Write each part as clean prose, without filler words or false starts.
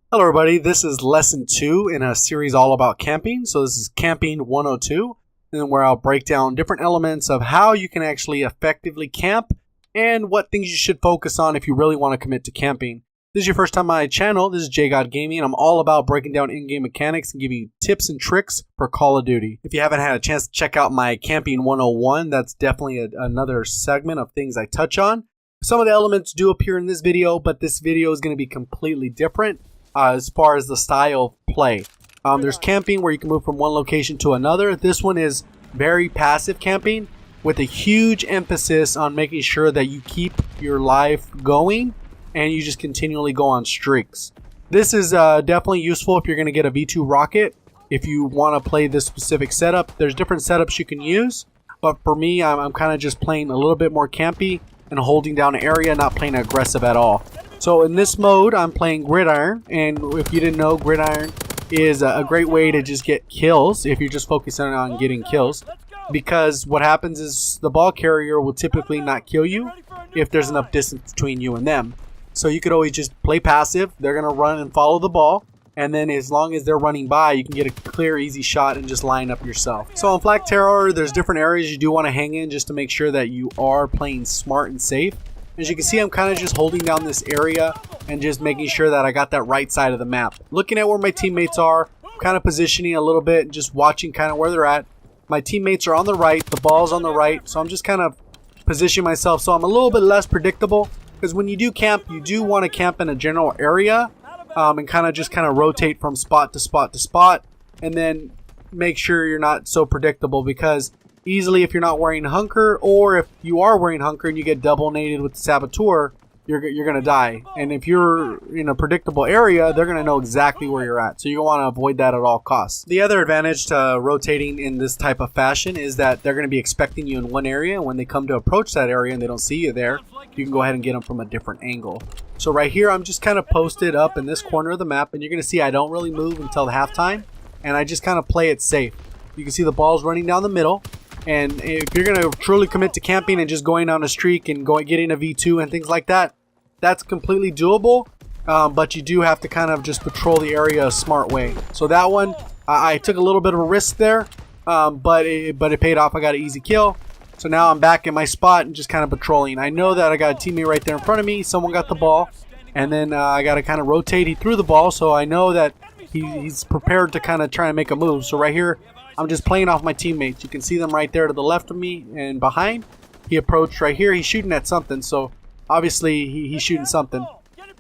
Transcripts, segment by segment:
Hello everybody, this is lesson 2 in a series all about camping. So this is camping 102, and where I'll break down different elements of how you can actually effectively camp and what things you should focus on if you really want to commit to camping. If this is your first time on my channel, this is JGod Gaming, and I'm all about breaking down in-game mechanics and giving you tips and tricks for Call of Duty. If you haven't had a chance to check out my Camping 101, that's definitely another segment of things I touch on. Some of the elements do appear in this video, but this video is going to be completely different. As far as the style of play. There's camping where you can move from one location to another. This one is very passive camping with a huge emphasis on making sure that you keep your life going and you just continually go on streaks. This is definitely useful if you're going to get a V2 rocket. If you want to play this specific setup, there's different setups you can use. But for me, I'm kind of just playing a little bit more campy and holding down an area, not playing aggressive at all. So in this mode, I'm playing Gridiron, and if you didn't know, Gridiron is a great way to just get kills if you're just focusing on getting kills. Because what happens is the ball carrier will typically not kill you if there's enough distance between you and them. So you could always just play passive. They're going to run and follow the ball, and then as long as they're running by, you can get a clear, easy shot and just line up yourself. So on Flak Terror, there's different areas you do want to hang in just to make sure that you are playing smart and safe. As you can see, I'm kind of just holding down this area and just making sure that I got that right side of the map. Looking at where my teammates are, kind of positioning a little bit, and just watching kind of where they're at. My teammates are on the right, the ball's on the right, so I'm just kind of positioning myself so I'm a little bit less predictable. Because when you do camp, you do want to camp in a general area and kind of rotate from spot to spot to spot, and then make sure you're not so predictable, because easily, if you're not wearing hunker, or if you are wearing hunker and you get double naded with the saboteur, you're gonna die. And if you're in a predictable area, they're gonna know exactly where you're at. So you want to avoid that at all costs. The other advantage to rotating in this type of fashion is that they're gonna be expecting you in one area, and when they come to approach that area and they don't see you there, you can go ahead and get them from a different angle. So right here, I'm just kind of posted up in this corner of the map, and you're gonna see I don't really move until halftime, and I just kind of play it safe. You can see the ball's running down the middle. And if you're going to truly commit to camping and just going on a streak and getting a V2 and things like that, that's completely doable. But you do have to kind of just patrol the area a smart way. So that one, I took a little bit of a risk there, but it paid off. I got an easy kill. So now I'm back in my spot and just kind of patrolling. I know that I got a teammate right there in front of me. Someone got the ball. And then I got to kind of rotate. He threw the ball, so I know that he's prepared to kind of try and make a move. So right here, I'm just playing off my teammates. You can see them right there to the left of me and behind. He approached right here. He's shooting at something, so obviously he's shooting something.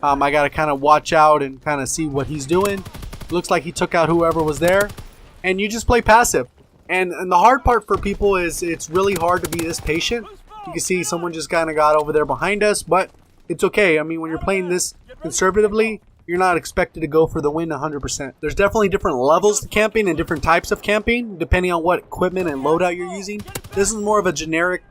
I got to kind of watch out and kind of see what he's doing. Looks like he took out whoever was there. And you just play passive. And the hard part for people is it's really hard to be this patient. You can see someone just kind of got over there behind us, but it's okay. I mean, when you're playing this conservatively, you're not expected to go for the win 100%. There's definitely different levels to camping and different types of camping depending on what equipment and loadout you're using. This is more of a generic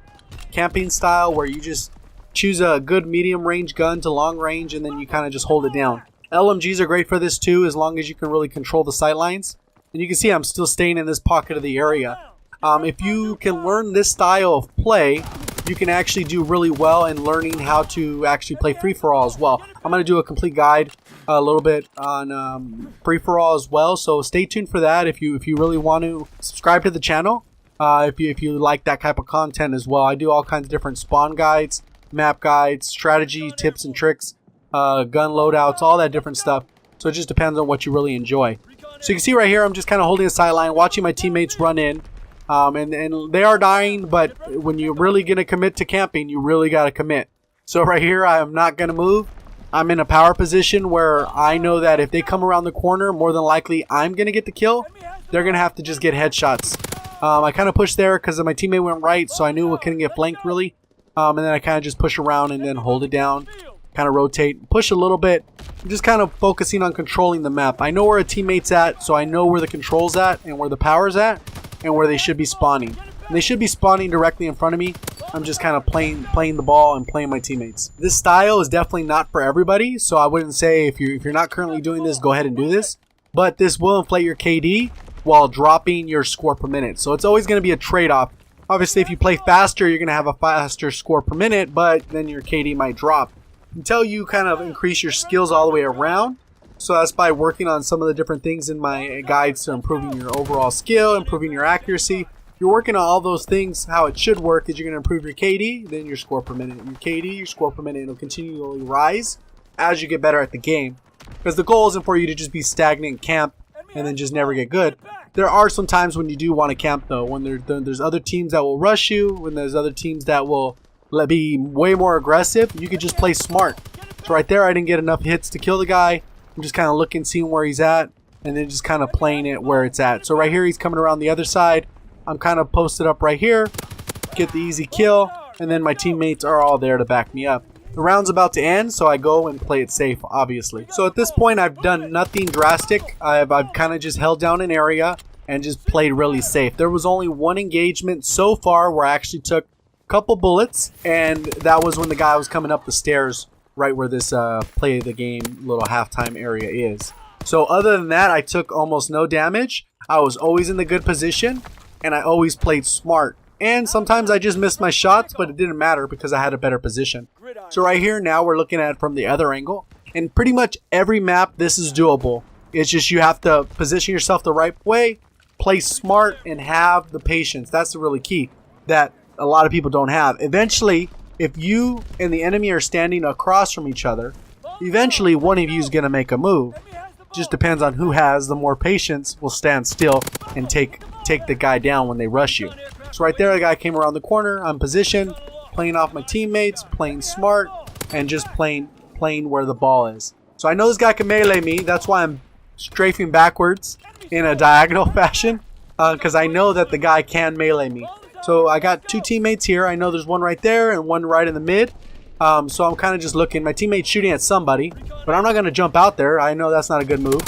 camping style where you just choose a good medium range gun to long range, and then you kind of just hold it down. LMGs are great for this too, as long as you can really control the sight lines. And you can see I'm still staying in this pocket of the area. If you can learn this style of play, you can actually do really well in learning how to actually play free-for-all as well. I'm going to do a complete guide a little bit on free-for-all as well, so stay tuned for that if you really want to subscribe to the channel. If you like that type of content as well. I do all kinds of different spawn guides, map guides, strategy, tips and tricks, gun loadouts, all that different stuff. So it just depends on what you really enjoy. So you can see right here, I'm just kind of holding a sideline, watching my teammates run in. And they are dying, but when you're really going to commit to camping, you really got to commit. So right here, I'm not going to move. I'm in a power position where I know that if they come around the corner, more than likely I'm going to get the kill. They're going to have to just get headshots. I kind of pushed there because my teammate went right, so I knew we couldn't get flanked really. And then I kind of just push around and then hold it down. Kind of rotate, push a little bit. I'm just kind of focusing on controlling the map. I know where a teammate's at, so I know where the control's at and where the power's at and where they should be spawning. And they should be spawning directly in front of me. I'm just kind of playing the ball and playing my teammates. This style is definitely not for everybody, so I wouldn't say if you're not currently doing this, go ahead and do this. But this will inflate your KD while dropping your score per minute. So it's always going to be a trade-off. Obviously, if you play faster, you're going to have a faster score per minute, but then your KD might drop. Until you kind of increase your skills all the way around, So that's by working on some of the different things in my guides to improving your overall skill, improving your accuracy. You're working on all those things. How it should work is you're going to improve your KD, then your score per minute. Your KD, your score per minute, will continually rise as you get better at the game. Because the goal isn't for you to just be stagnant, camp, and then just never get good. There are some times when you do want to camp though, when there's other teams that will rush you, when there's other teams that will be way more aggressive. You could just play smart. So right there, I didn't get enough hits to kill the guy. I'm just kind of looking, seeing where he's at, and then just kind of playing it where it's at. So right here, he's coming around the other side. I'm kind of posted up right here, get the easy kill, and then my teammates are all there to back me up. The round's about to end, so I go and play it safe, obviously. So at this point, I've done nothing drastic. I've kind of just held down an area and just played really safe. There was only one engagement so far where I actually took a couple bullets, and that was when the guy was coming up the stairs right where this play the game little halftime area is. So other than that, I took almost no damage. I was always in the good position, and I always played smart. And sometimes I just missed my shots, but it didn't matter because I had a better position. So right here now we're looking at it from the other angle. And pretty much every map this is doable. It's just you have to position yourself the right way, play smart, and have the patience. That's the really key that a lot of people don't have. Eventually, if you and the enemy are standing across from each other, eventually one of you is going to make a move. Just depends on who has the more patience, will stand still and take the guy down when they rush you. So right there, the guy came around the corner. I'm positioned, playing off my teammates, playing smart, and just playing where the ball is. So I know this guy can melee me. That's why I'm strafing backwards in a diagonal fashion, because I know that the guy can melee me. So I got two teammates here. I know there's one right there and one right in the mid. So I'm kind of just looking. My teammate's shooting at somebody, but I'm not going to jump out there. I know that's not a good move.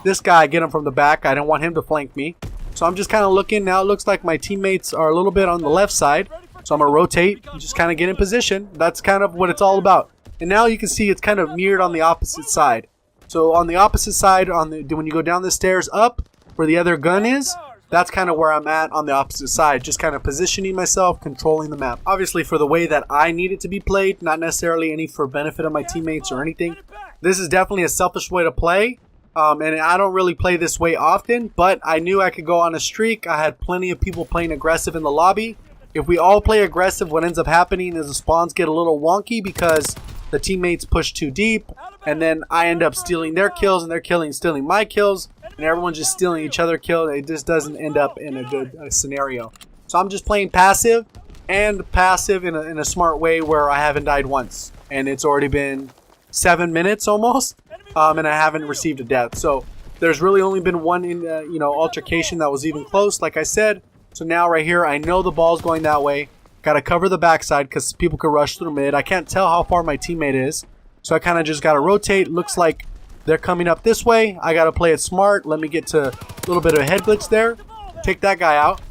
This guy, I get him from the back. I don't want him to flank me. So I'm just kind of looking. Now it looks like my teammates are a little bit on the left side. So I'm going to rotate and just kind of get in position. That's kind of what it's all about. And now you can see it's kind of mirrored on the opposite side. So on the opposite side, when you go down the stairs up where the other gun is, that's kind of where I'm at on the opposite side, just kind of positioning myself, controlling the map. Obviously for the way that I need it to be played, not necessarily any for benefit of my teammates or anything. This is definitely a selfish way to play, and I don't really play this way often, but I knew I could go on a streak. I had plenty of people playing aggressive in the lobby. If we all play aggressive, what ends up happening is the spawns get a little wonky because the teammates push too deep, and then I end up stealing their kills, and they're stealing my kills, and everyone's just stealing each other kills. It just doesn't end up in a good scenario. So I'm just playing passive, and passive in a smart way where I haven't died once, and it's already been 7 minutes almost, and I haven't received a death. So there's really only been one altercation that was even close, like I said. So now right here, I know the ball's going that way. Got to cover the backside because people could rush through mid. I can't tell how far my teammate is, so I kind of just got to rotate. Looks like they're coming up this way. I got to play it smart. Let me get to a little bit of a head glitch there. Take that guy out.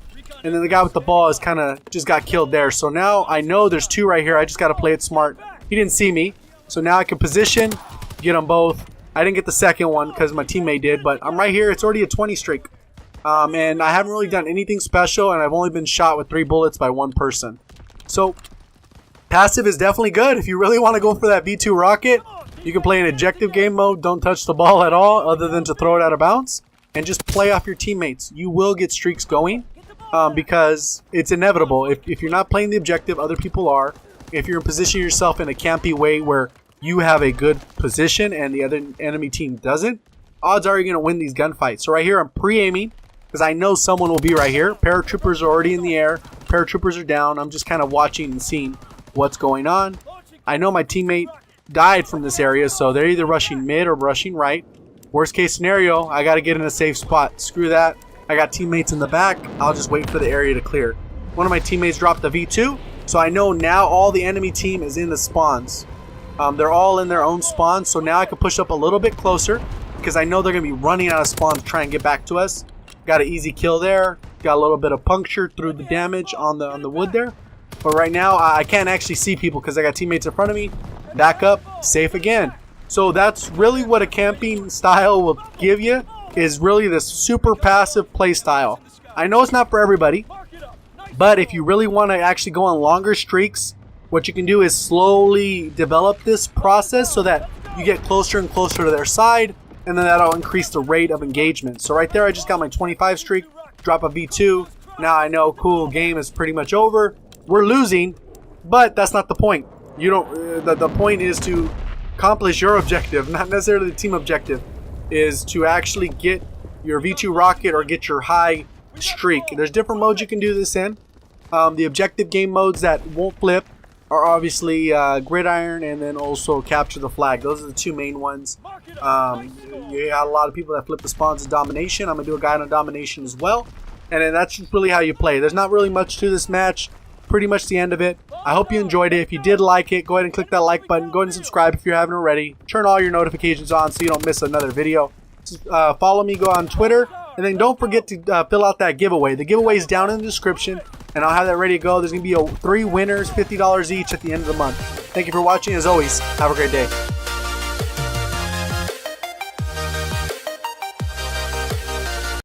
And then the guy with the ball is kind of just got killed there. So now I know there's two right here. I just got to play it smart. He didn't see me. So now I can position, get them both. I didn't get the second one because my teammate did, but I'm right here. It's already a 20 streak. And I haven't really done anything special, and I've only been shot with 3 bullets by one person. So passive is definitely good. If you really want to go for that V2 rocket, you can play an objective game mode. Don't touch the ball at all other than to throw it out of bounds, and just play off your teammates. You will get streaks going because it's inevitable. If you're not playing the objective, other people are. If you're positioning yourself in a campy way where you have a good position and the other enemy team doesn't, odds are you're going to win these gunfights. So right here, I'm pre-aiming because I know someone will be right here. Paratroopers are already in the air. Paratroopers are down. I'm just kind of watching and seeing what's going on. I know my teammate died from this area, so they're either rushing mid or rushing right. Worst case scenario, I got to get in a safe spot. Screw that. I got teammates in the back. I'll just wait for the area to clear. One of my teammates dropped the V2, so I know now all the enemy team is in the spawns. They're all in their own spawns, so now I can push up a little bit closer because I know they're going to be running out of spawn to try and get back to us. Got an easy kill there. Got a little bit of puncture through the damage on the wood there. But right now, I can't actually see people because I got teammates in front of me. Back up, safe again. So that's really what a camping style will give you, is really this super passive play style. I know it's not for everybody, but if you really want to actually go on longer streaks, what you can do is slowly develop this process so that you get closer and closer to their side. and then that'll increase the rate of engagement. So right there, I just got my 25 streak, drop a V2. Now I know, cool, game is pretty much over. We're losing, but that's not the point. You don't. The point is to accomplish your objective, not necessarily the team objective, is to actually get your V2 rocket or get your high streak. There's different modes you can do this in. The objective game modes that won't flip are obviously Gridiron and then also Capture the Flag. Those are the two main ones. You got a lot of people that flip the spawns to Domination. I'm going to do a guide on Domination as well. And then that's just really how you play. There's not really much to this match. Pretty much the end of it. I hope you enjoyed it. If you did like it, go ahead and click that like button. Go ahead and subscribe if you haven't already. Turn all your notifications on so you don't miss another video. Follow me, go on Twitter. And then don't forget to fill out that giveaway. The giveaway is down in the description. And I'll have that ready to go. There's going to be 3 winners, $50 each at the end of the month. Thank you for watching. As always, have a great day.